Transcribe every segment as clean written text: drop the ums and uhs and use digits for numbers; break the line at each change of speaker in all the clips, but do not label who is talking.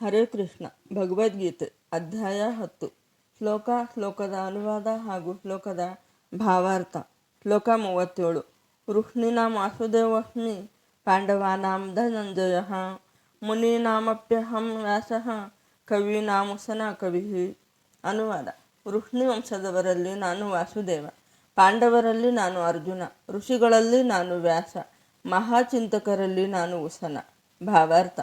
ಹರೇ ಕೃಷ್ಣ. ಭಗವದ್ಗೀತೆ ಅಧ್ಯಾಯ 10. ಶ್ಲೋಕದ ಅನುವಾದ ಹಾಗೂ ಶ್ಲೋಕದ ಭಾವಾರ್ಥ. ಶ್ಲೋಕ 37. ವೃಷ್ಣೀನಾಂ ವಾಸುದೇವಸ್ಮಿ ಪಾಂಡವಾನಾಂ ಧನಂಜಯ ಮುನೀನಾಮಪ್ಯಹಂ ವ್ಯಾಸಃ ಕವೀನಾಮುಸನ ಕವಿ. ಅನುವಾದ. ವೃಷ್ಣಿ ವಂಶದವರಲ್ಲಿ ನಾನು ವಾಸುದೇವ, ಪಾಂಡವರಲ್ಲಿ ನಾನು ಅರ್ಜುನ, ಋಷಿಗಳಲ್ಲಿ ನಾನು ವ್ಯಾಸ, ಮಹಾಚಿಂತಕರಲ್ಲಿ ನಾನು ಉಸನ. ಭಾವಾರ್ಥ.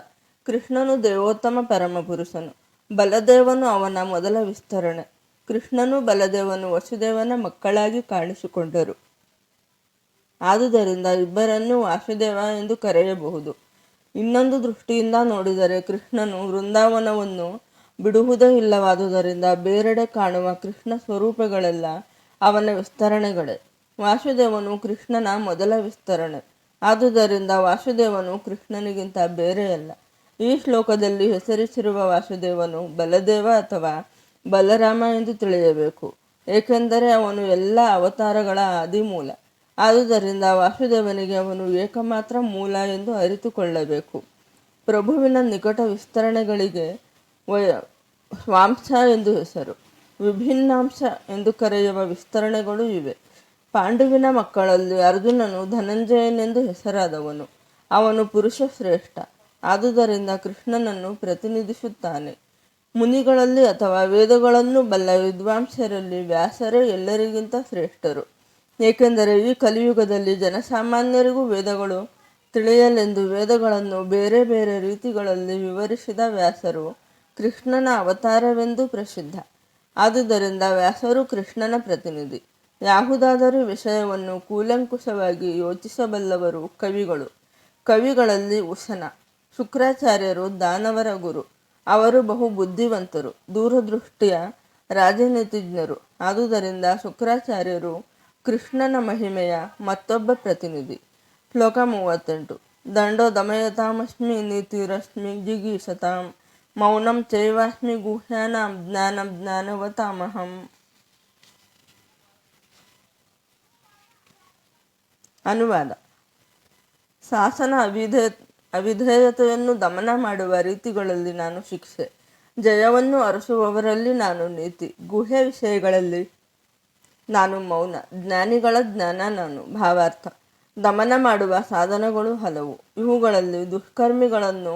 ಕೃಷ್ಣನು ದೇವೋತ್ತಮ ಪರಮಪುರುಷನು. ಬಲದೇವನು ಅವನ ಮೊದಲ ವಿಸ್ತರಣೆ. ಕೃಷ್ಣನು ಬಲದೇವನು ವಸುದೇವನ ಮಕ್ಕಳಾಗಿ ಕಾಣಿಸಿಕೊಂಡರು. ಆದುದರಿಂದ ಇಬ್ಬರನ್ನೂ ವಾಸುದೇವ ಎಂದು ಕರೆಯಬಹುದು. ಇನ್ನೊಂದು ದೃಷ್ಟಿಯಿಂದ ನೋಡಿದರೆ ಕೃಷ್ಣನು ವೃಂದಾವನವನ್ನು ಬಿಡುವುದೇ ಇಲ್ಲವಾದುದರಿಂದ ಬೇರೆಡೆ ಕಾಣುವ ಕೃಷ್ಣ ಸ್ವರೂಪಗಳೆಲ್ಲ ಅವನ ವಿಸ್ತರಣೆಗಳೇ. ವಾಸುದೇವನು ಕೃಷ್ಣನ ಮೊದಲ ವಿಸ್ತರಣೆ. ಆದುದರಿಂದ ವಾಸುದೇವನು ಕೃಷ್ಣನಿಗಿಂತ ಬೇರೆಯಲ್ಲ. ಈ ಶ್ಲೋಕದಲ್ಲಿ ಹೆಸರಿಸಿರುವ ವಾಸುದೇವನು ಬಲದೇವ ಅಥವಾ ಬಲರಾಮ ಎಂದು ತಿಳಿಯಬೇಕು, ಏಕೆಂದರೆ ಅವನು ಎಲ್ಲ ಅವತಾರಗಳ ಆದಿಮೂಲ. ಆದುದರಿಂದ ವಾಸುದೇವನಿಗೆ ಅವನು ಏಕಮಾತ್ರ ಮೂಲ ಎಂದು ಅರಿತುಕೊಳ್ಳಬೇಕು. ಪ್ರಭುವಿನ ನಿಕಟ ವಿಸ್ತರಣೆಗಳಿಗೆ ಸ್ವಾಂಶ ಎಂದು ಹೆಸರು. ವಿಭಿನ್ನಾಂಶ ಎಂದು ಕರೆಯುವ ವಿಸ್ತರಣೆಗಳು ಇವೆ. ಪಾಂಡುವಿನ ಮಕ್ಕಳಲ್ಲಿ ಅರ್ಜುನನು ಧನಂಜಯನೆಂದು ಹೆಸರಾದವನು. ಅವನು ಪುರುಷ ಶ್ರೇಷ್ಠ. ಆದುದರಿಂದ ಕೃಷ್ಣನನ್ನು ಪ್ರತಿನಿಧಿಸುತ್ತಾನೆ. ಮುನಿಗಳಲ್ಲಿ ಅಥವಾ ವೇದಗಳನ್ನು ಬಲ್ಲ ವಿದ್ವಾಂಸರಲ್ಲಿ ವ್ಯಾಸರೇ ಎಲ್ಲರಿಗಿಂತ ಶ್ರೇಷ್ಠರು. ಏಕೆಂದರೆ ಈ ಕಲಿಯುಗದಲ್ಲಿ ಜನಸಾಮಾನ್ಯರಿಗೂ ವೇದಗಳು ತಿಳಿಯಲೆಂದು ವೇದಗಳನ್ನು ಬೇರೆ ಬೇರೆ ರೀತಿಗಳಲ್ಲಿ ವಿವರಿಸಿದ ವ್ಯಾಸರು ಕೃಷ್ಣನ ಅವತಾರವೆಂದು ಪ್ರಸಿದ್ಧ. ಆದುದರಿಂದ ವ್ಯಾಸರು ಕೃಷ್ಣನ ಪ್ರತಿನಿಧಿ. ಯಾವುದಾದರೂ ವಿಷಯವನ್ನು ಕೂಲಂಕುಷವಾಗಿ ಯೋಚಿಸಬಲ್ಲವರು ಕವಿಗಳು. ಕವಿಗಳಲ್ಲಿ ಉಸನ. ಶುಕ್ರಾಚಾರ್ಯರು ದಾನವರ ಗುರು. ಅವರು ಬಹು ಬುದ್ಧಿವಂತರು, ದೂರದೃಷ್ಟಿಯ ರಾಜನೀತಿಜ್ಞರು. ಆದುದರಿಂದ ಶುಕ್ರಾಚಾರ್ಯರು ಕೃಷ್ಣನ ಮಹಿಮೆಯ ಮತ್ತೊಬ್ಬ ಪ್ರತಿನಿಧಿ. ಶ್ಲೋಕ 38. ದಂಡೋ ದಮಯತಾಮಸ್ಮಿ ನೀತಿರಸ್ಮಿ ಜಿಗೀಷತಾಂ ಮೌನಂ ಚೈವಾಸ್ಮಿ ಗುಹ್ಯಾನಾಂ ಜ್ಞಾನಂ ಜ್ಞಾನವತಾಮಹಂ. ಅನುವಾದ. ಶಾಸನ ಅವಿಧೇಯತೆಯನ್ನು ದಮನ ಮಾಡುವ ರೀತಿಗಳಲ್ಲಿ ನಾನು ಶಿಕ್ಷೆ, ಜಯವನ್ನು ಅರಸುವವರಲ್ಲಿ ನಾನು ನೀತಿ, ಗುಹ್ಯ ವಿಷಯಗಳಲ್ಲಿ ನಾನು ಮೌನ, ಜ್ಞಾನಿಗಳ ಜ್ಞಾನ ನಾನು. ಭಾವಾರ್ಥ. ದಮನ ಮಾಡುವ ಸಾಧನಗಳು ಹಲವು. ಇವುಗಳಲ್ಲಿ ದುಷ್ಕರ್ಮಿಗಳನ್ನು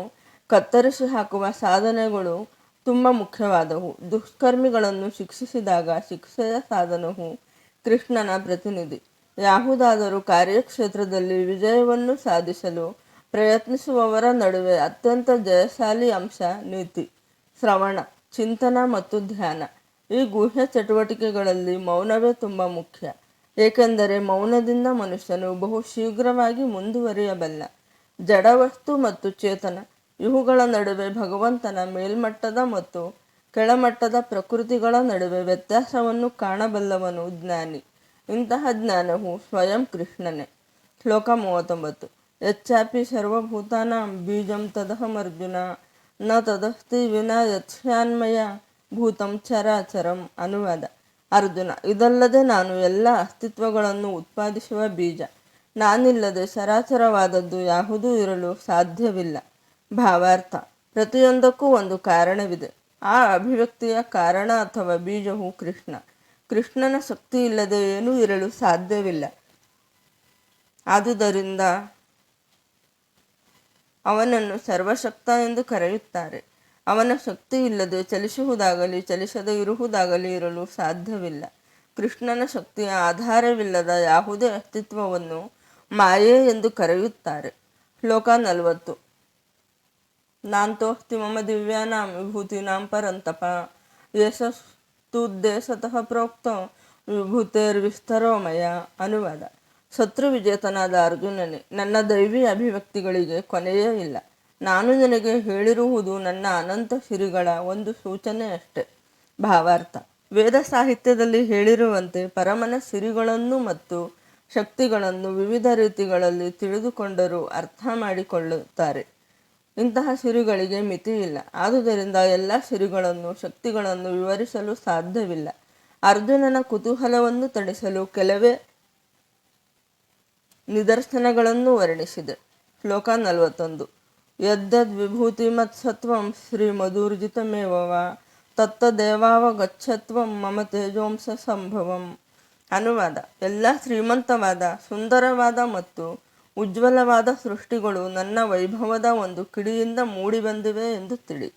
ಕತ್ತರಿಸಿ ಹಾಕುವ ಸಾಧನೆಗಳು ತುಂಬ ಮುಖ್ಯವಾದವು. ದುಷ್ಕರ್ಮಿಗಳನ್ನು ಶಿಕ್ಷಿಸಿದಾಗ ಶಿಕ್ಷೆಯ ಸಾಧನವು ಕೃಷ್ಣನ ಪ್ರತಿನಿಧಿ. ಯಾವುದಾದರೂ ಕಾರ್ಯಕ್ಷೇತ್ರದಲ್ಲಿ ವಿಜಯವನ್ನು ಸಾಧಿಸಲು ಪ್ರಯತ್ನಿಸುವವರ ನಡುವೆ ಅತ್ಯಂತ ಜಯಶಾಲಿ ಅಂಶ ನೀತಿ, ಶ್ರವಣ, ಚಿಂತನ ಮತ್ತು ಧ್ಯಾನ. ಈ ಗುಹ್ಯ ಚಟುವಟಿಕೆಗಳಲ್ಲಿ ಮೌನವೇ ತುಂಬ ಮುಖ್ಯ. ಏಕೆಂದರೆ ಮೌನದಿಂದ ಮನುಷ್ಯನು ಬಹು ಶೀಘ್ರವಾಗಿ ಮುಂದುವರಿಯಬಲ್ಲ. ಜಡವಸ್ತು ಮತ್ತು ಚೇತನ ಇವುಗಳ ನಡುವೆ ಭಗವಂತನ ಮೇಲ್ಮಟ್ಟದ ಮತ್ತು ಕೆಳಮಟ್ಟದ ಪ್ರಕೃತಿಗಳ ನಡುವೆ ವ್ಯತ್ಯಾಸವನ್ನು ಕಾಣಬಲ್ಲವನು ಜ್ಞಾನಿ. ಇಂತಹ ಜ್ಞಾನವು ಸ್ವಯಂ ಕೃಷ್ಣನೇ. ಶ್ಲೋಕ 39. ಯಚ್ಚಾಪಿ ಸರ್ವಭೂತಾನಾಂ ಬೀಜಂ ತದಹಮರ್ಜುನ ನ ತದಸ್ತಿ ವಿನಾ ಯತ್ಸ್ಯಾನ್ಮಯ ಭೂತಂ ಚರಾಚರಂ. ಅನುವಾದ. ಅರ್ಜುನ, ಇದಲ್ಲದೆ ನಾನು ಎಲ್ಲ ಅಸ್ತಿತ್ವಗಳನ್ನು ಉತ್ಪಾದಿಸುವ ಬೀಜ. ನಾನಿಲ್ಲದೆ ಚರಾಚರವಾದದ್ದು ಯಾವುದೂ ಇರಲು ಸಾಧ್ಯವಿಲ್ಲ. ಭಾವಾರ್ಥ. ಪ್ರತಿಯೊಂದಕ್ಕೂ ಒಂದು ಕಾರಣವಿದೆ. ಆ ಅಭಿವ್ಯಕ್ತಿಯ ಕಾರಣ ಅಥವಾ ಬೀಜವು ಕೃಷ್ಣ. ಕೃಷ್ಣನ ಶಕ್ತಿ ಇಲ್ಲದೆ ಏನೂ ಇರಲು ಸಾಧ್ಯವಿಲ್ಲ. ಆದುದರಿಂದ ಅವನನ್ನು ಸರ್ವಶಕ್ತ ಎಂದು ಕರೆಯುತ್ತಾರೆ. ಅವನ ಶಕ್ತಿ ಇಲ್ಲದೆ ಚಲಿಸುವುದಾಗಲಿ ಚಲಿಸದೇ ಇರುವುದಾಗಲಿ ಇರಲು ಸಾಧ್ಯವಿಲ್ಲ. ಕೃಷ್ಣನ ಶಕ್ತಿಯ ಆಧಾರವಿಲ್ಲದ ಯಾವುದೇ ಅಸ್ತಿತ್ವವನ್ನು ಮಾಯೆ ಎಂದು ಕರೆಯುತ್ತಾರೆ. ಶ್ಲೋಕ 40. ನಾಂತೋಸ್ತಿ ಮಮ ದಿವ್ಯಾನಾಂ ವಿಭೂತಿನಾಂ ಪರಂತಪ ಯಶಸ್ತುದ್ದೇಶತಃ ಪ್ರೋಕ್ತೋ ವಿಭೂತೇರ್ವಿಸ್ತರೋ ಮಯ. ಅನುವಾದ. ಶತ್ರು ವಿಜೇತನಾದ ಅರ್ಜುನನೇ, ನನ್ನ ದೈವಿ ಅಭಿವ್ಯಕ್ತಿಗಳಿಗೆ ಕೊನೆಯೇ ಇಲ್ಲ. ನಾನು ನಿನಗೆ ಹೇಳಿರುವುದು ನನ್ನ ಅನಂತ ಸಿರಿಗಳ ಒಂದು ಸೂಚನೆ ಅಷ್ಟೆ. ಭಾವಾರ್ಥ. ವೇದ ಸಾಹಿತ್ಯದಲ್ಲಿ ಹೇಳಿರುವಂತೆ ಪರಮನ ಸಿರಿಗಳನ್ನು ಮತ್ತು ಶಕ್ತಿಗಳನ್ನು ವಿವಿಧ ರೀತಿಗಳಲ್ಲಿ ತಿಳಿದುಕೊಂಡರೂ ಅರ್ಥ ಮಾಡಿಕೊಳ್ಳುತ್ತಾರೆ. ಇಂತಹ ಸಿರಿಗಳಿಗೆ ಮಿತಿಯಿಲ್ಲ. ಆದುದರಿಂದ ಎಲ್ಲ ಸಿರಿಗಳನ್ನು ಶಕ್ತಿಗಳನ್ನು ವಿವರಿಸಲು ಸಾಧ್ಯವಿಲ್ಲ. ಅರ್ಜುನನ ಕುತೂಹಲವನ್ನು ತಣಿಸಲು ಕೆಲವೇ ನಿದರ್ಶನಗಳನ್ನು ವರ್ಣಿಸಿದೆ. ಶ್ಲೋಕ 41. ಯದ್ಯದ್ ವಿಭೂತಿಮತ್ಸತ್ವಂ ಶ್ರೀಮಧುರ್ಜಿತಮೇವ ವಾ ತತ್ತದೇವಾವಗಚ್ಚತ್ವಂ ಮಮ ತೇಜೋಂಸ ಸಂಭವಂ. ಅನುವಾದ: ಎಲ್ಲ ಶ್ರೀಮಂತವಾದ, ಸುಂದರವಾದ ಮತ್ತು ಉಜ್ವಲವಾದ ಸೃಷ್ಟಿಗಳು ನನ್ನ ವೈಭವದ ಒಂದು ಕಿಡಿಯಿಂದ ಮೂಡಿಬಂದಿವೆ ಎಂದು ತಿಳಿ.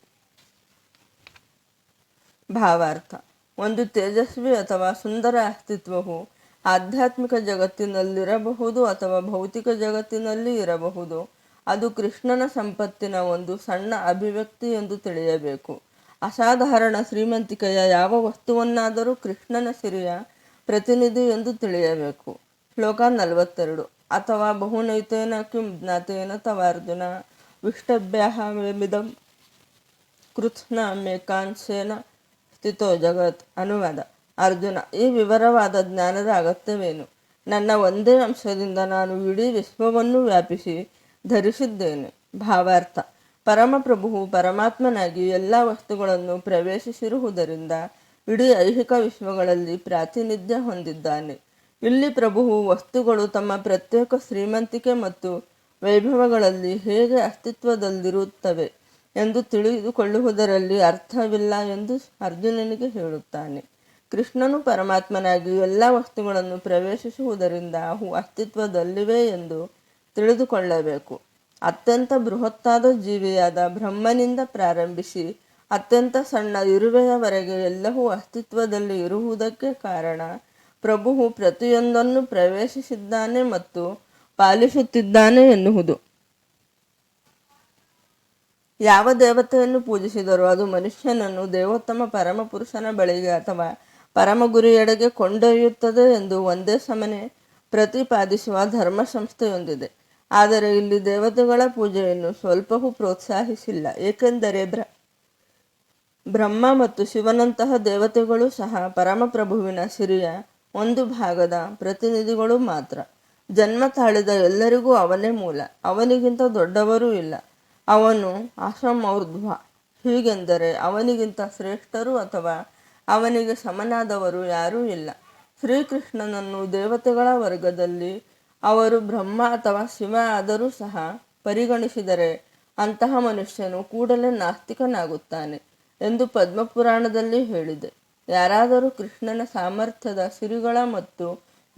ಭಾವಾರ್ಥ: ಒಂದು ತೇಜಸ್ವಿ ಅಥವಾ ಸುಂದರ ಅಸ್ತಿತ್ವವು ಆಧ್ಯಾತ್ಮಿಕ ಜಗತ್ತಿನಲ್ಲಿರಬಹುದು ಅಥವಾ ಭೌತಿಕ ಜಗತ್ತಿನಲ್ಲಿ ಇರಬಹುದು. ಅದು ಕೃಷ್ಣನ ಸಂಪತ್ತಿನ ಒಂದು ಸಣ್ಣ ಅಭಿವ್ಯಕ್ತಿ ಎಂದು ತಿಳಿಯಬೇಕು. ಅಸಾಧಾರಣ ಶ್ರೀಮಂತಿಕೆಯ ಯಾವ ವಸ್ತುವನ್ನಾದರೂ ಕೃಷ್ಣನ ಸಿರಿಯ ಪ್ರತಿನಿಧಿ ಎಂದು ತಿಳಿಯಬೇಕು. ಶ್ಲೋಕ 42. ಅಥವಾ ಬಹುನೈತೇನ ಕಿಂ ಜ್ಞಾತೇನ ತವಾರ್ಜುನ ವಿಷ್ಟಭ್ಯಾಹಮಿದಂ ಕೃತ್ಸ್ನ ಮೇಕಾಂಶೇನ ಸ್ಥಿತೋ ಜಗತ್. ಅನುವಾದ: ಅರ್ಜುನ, ಈ ವಿವರವಾದ ಜ್ಞಾನದ ಅಗತ್ಯವೇನು? ನನ್ನ ಒಂದೇ ಅಂಶದಿಂದ ನಾನು ಇಡೀ ವಿಶ್ವವನ್ನು ವ್ಯಾಪಿಸಿ ಧರಿಸಿದ್ದೇನೆ. ಭಾವಾರ್ಥ: ಪರಮಪ್ರಭುವು ಪರಮಾತ್ಮನಾಗಿ ಎಲ್ಲ ವಸ್ತುಗಳನ್ನು ಪ್ರವೇಶಿಸಿರುವುದರಿಂದ ಇಡೀ ಐಹಿಕ ವಿಶ್ವಗಳಲ್ಲಿ ಪ್ರಾತಿನಿಧ್ಯ ಹೊಂದಿದ್ದಾನೆ. ಇಲ್ಲಿ ಪ್ರಭುವು ವಸ್ತುಗಳು ತಮ್ಮ ಪ್ರತ್ಯೇಕ ಶ್ರೀಮಂತಿಕೆ ಮತ್ತು ವೈಭವಗಳಲ್ಲಿ ಹೇಗೆ ಅಸ್ತಿತ್ವದಲ್ಲಿರುತ್ತವೆ ಎಂದು ತಿಳಿದುಕೊಳ್ಳುವುದರಲ್ಲಿ ಅರ್ಥವಿಲ್ಲ ಎಂದು ಅರ್ಜುನನಿಗೆ ಹೇಳುತ್ತಾನೆ. ಕೃಷ್ಣನು ಪರಮಾತ್ಮನಾಗಿ ಎಲ್ಲ ವಸ್ತುಗಳನ್ನು ಪ್ರವೇಶಿಸುವುದರಿಂದ ಅವು ಅಸ್ತಿತ್ವದಲ್ಲಿವೆ ಎಂದು ತಿಳಿದುಕೊಳ್ಳಬೇಕು. ಅತ್ಯಂತ ಬೃಹತ್ತಾದ ಜೀವಿಯಾದ ಬ್ರಹ್ಮನಿಂದ ಪ್ರಾರಂಭಿಸಿ ಅತ್ಯಂತ ಸಣ್ಣ ಇರುವೆಯವರೆಗೆ ಎಲ್ಲವೂ ಅಸ್ತಿತ್ವದಲ್ಲಿ ಇರುವುದಕ್ಕೆ ಕಾರಣ ಪ್ರಭುವು ಪ್ರತಿಯೊಂದನ್ನು ಪ್ರವೇಶಿಸಿದ್ದಾನೆ ಮತ್ತು ಪಾಲಿಸುತ್ತಿದ್ದಾನೆ ಎನ್ನುವುದು. ಯಾವ ದೇವತೆಯನ್ನು ಪೂಜಿಸಿದರೂ ಅದು ಮನುಷ್ಯನನ್ನು ದೇವೋತ್ತಮ ಪರಮಪುರುಷನ ಬಳಿಗೆ ಅಥವಾ ಪರಮ ಗುರಿಯೆಡೆಗೆ ಕೊಂಡೊಯ್ಯುತ್ತದೆ ಎಂದು ಒಂದೇ ಸಮನೆ ಪ್ರತಿಪಾದಿಸುವ ಧರ್ಮ ಸಂಸ್ಥೆಯೊಂದಿದೆ. ಆದರೆ ಇಲ್ಲಿ ದೇವತೆಗಳ ಪೂಜೆಯನ್ನು ಸ್ವಲ್ಪವೂ ಪ್ರೋತ್ಸಾಹಿಸಿಲ್ಲ, ಏಕೆಂದರೆ ಬ್ರಹ್ಮ ಮತ್ತು ಶಿವನಂತಹ ದೇವತೆಗಳು ಸಹ ಪರಮಪ್ರಭುವಿನ ಸಿರಿಯ ಒಂದು ಭಾಗದ ಪ್ರತಿನಿಧಿಗಳು ಮಾತ್ರ. ಜನ್ಮ ತಾಳಿದ ಎಲ್ಲರಿಗೂ ಅವನೇ ಮೂಲ, ಅವನಿಗಿಂತ ದೊಡ್ಡವರೂ ಇಲ್ಲ. ಅವನು ಅಸಮೌರ್ಧ್ವ, ಹೀಗೆಂದರೆ ಅವನಿಗಿಂತ ಶ್ರೇಷ್ಠರು ಅಥವಾ ಅವನಿಗೆ ಸಮನಾದವರು ಯಾರೂ ಇಲ್ಲ. ಶ್ರೀಕೃಷ್ಣನನ್ನು ದೇವತೆಗಳ ವರ್ಗದಲ್ಲಿ ಅವರು ಬ್ರಹ್ಮ ಅಥವಾ ಶಿವ ಆದರೂ ಸಹ ಪರಿಗಣಿಸಿದರೆ ಅಂತಹ ಮನುಷ್ಯನು ಕೂಡಲೇ ನಾಸ್ತಿಕನಾಗುತ್ತಾನೆ ಎಂದು ಪದ್ಮಪುರಾಣದಲ್ಲಿ ಹೇಳಿದೆ. ಯಾರಾದರೂ ಕೃಷ್ಣನ ಸಾಮರ್ಥ್ಯದ ಸಿರಿಗಳ ಮತ್ತು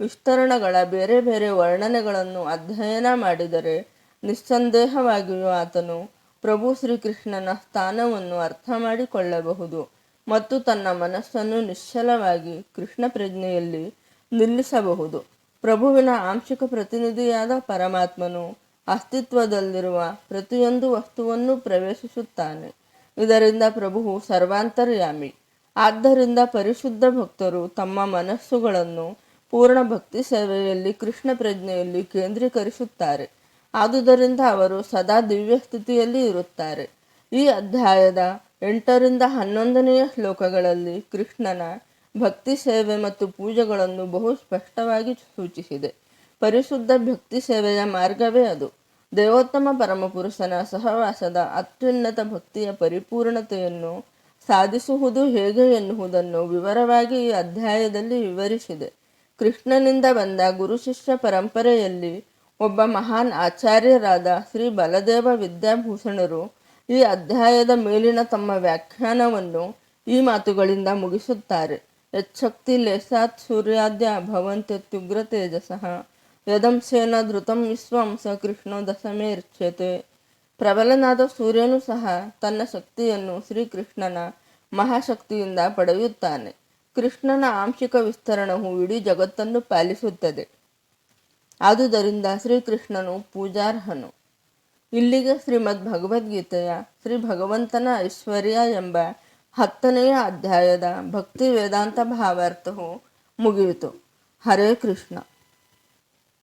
ವಿಸ್ತರಣಗಳ ಬೇರೆ ಬೇರೆ ವರ್ಣನೆಗಳನ್ನು ಅಧ್ಯಯನ ಮಾಡಿದರೆ ನಿಸ್ಸಂದೇಹವಾಗಿಯೂ ಆತನು ಪ್ರಭು ಶ್ರೀಕೃಷ್ಣನ ಸ್ಥಾನವನ್ನು ಅರ್ಥ ಮಾಡಿಕೊಳ್ಳಬಹುದು ಮತ್ತು ತನ್ನ ಮನಸ್ಸನ್ನು ನಿಶ್ಚಲವಾಗಿ ಕೃಷ್ಣ ಪ್ರಜ್ಞೆಯಲ್ಲಿ ನಿಲ್ಲಿಸಬಹುದು. ಪ್ರಭುವಿನ ಆಂಶಿಕ ಪ್ರತಿನಿಧಿಯಾದ ಪರಮಾತ್ಮನು ಅಸ್ತಿತ್ವದಲ್ಲಿರುವ ಪ್ರತಿಯೊಂದು ವಸ್ತುವನ್ನು ಪ್ರವೇಶಿಸುತ್ತಾನೆ. ಇದರಿಂದ ಪ್ರಭುವು ಸರ್ವಾಂತರ್ಯಾಮಿ. ಆದ್ದರಿಂದ ಪರಿಶುದ್ಧ ಭಕ್ತರು ತಮ್ಮ ಮನಸ್ಸುಗಳನ್ನು ಪೂರ್ಣ ಭಕ್ತಿ ಸೇವೆಯಲ್ಲಿ ಕೃಷ್ಣ ಪ್ರಜ್ಞೆಯಲ್ಲಿ ಕೇಂದ್ರೀಕರಿಸುತ್ತಾರೆ. ಆದುದರಿಂದ ಅವರು ಸದಾ ದಿವ್ಯ ಸ್ಥಿತಿಯಲ್ಲಿ ಇರುತ್ತಾರೆ. ಈ ಅಧ್ಯಾಯದ 8ರಿಂದ 11ನೆಯ ಶ್ಲೋಕಗಳಲ್ಲಿ ಕೃಷ್ಣನ ಭಕ್ತಿ ಸೇವೆ ಮತ್ತು ಪೂಜೆಗಳನ್ನು ಬಹು ಸ್ಪಷ್ಟವಾಗಿ ಸೂಚಿಸಿದೆ. ಪರಿಶುದ್ಧ ಭಕ್ತಿ ಸೇವೆಯ ಮಾರ್ಗವೇ ಅದು. ದೇವೋತ್ತಮ ಪರಮಪುರುಷನ ಸಹವಾಸದ ಅತ್ಯುನ್ನತ ಭಕ್ತಿಯ ಪರಿಪೂರ್ಣತೆಯನ್ನು ಸಾಧಿಸುವುದು ಹೇಗೆ ಎನ್ನುವುದನ್ನು ವಿವರವಾಗಿ ಈ ಅಧ್ಯಾಯದಲ್ಲಿ ವಿವರಿಸಿದೆ. ಕೃಷ್ಣನಿಂದ ಬಂದ ಗುರು ಶಿಷ್ಯ ಪರಂಪರೆಯಲ್ಲಿ ಒಬ್ಬ ಮಹಾನ್ ಆಚಾರ್ಯರಾದ ಶ್ರೀ ಬಲದೇವ ವಿದ್ಯಾಭೂಷಣರು ಈ ಅಧ್ಯಾಯದ ಮೇಲಿನ ತಮ್ಮ ವ್ಯಾಖ್ಯಾನವನ್ನು ಈ ಮಾತುಗಳಿಂದ ಮುಗಿಸುತ್ತಾರೆ. ಯಚ್ಛಕ್ತಿ ಲೇಸಾತ್ ಸೂರ್ಯಾದ್ಯ ಭವಂತ್ಯುಗ್ರ ತೇಜಸಃ ಯದಂಶೇನ ಧೃತಂ ವಿಶ್ವಂ ಸ ಕೃಷ್ಣೋ ದಶಮೇರ್ಚ್ಯತೆ. ಪ್ರಬಲನಾದ ಸೂರ್ಯನು ಸಹ ತನ್ನ ಶಕ್ತಿಯನ್ನು ಶ್ರೀಕೃಷ್ಣನ ಮಹಾಶಕ್ತಿಯಿಂದ ಪಡೆಯುತ್ತಾನೆ. ಕೃಷ್ಣನ ಆಂಶಿಕ ವಿಸ್ತರಣವು ಇಡೀ ಜಗತ್ತನ್ನು ಪಾಲಿಸುತ್ತದೆ. ಆದುದರಿಂದ ಶ್ರೀಕೃಷ್ಣನು ಪೂಜಾರ್ಹನು. ಇಲ್ಲಿಗೆ ಶ್ರೀಮದ್ ಭಗವದ್ಗೀತೆಯ ಶ್ರೀ ಭಗವಂತನ ಐಶ್ವರ್ಯ ಎಂಬ 10ನೆಯ ಅಧ್ಯಾಯದ ಭಕ್ತಿ ವೇದಾಂತ ಭಾವಾರ್ಥವು ಮುಗಿಯಿತು. ಹರೇ ಕೃಷ್ಣ.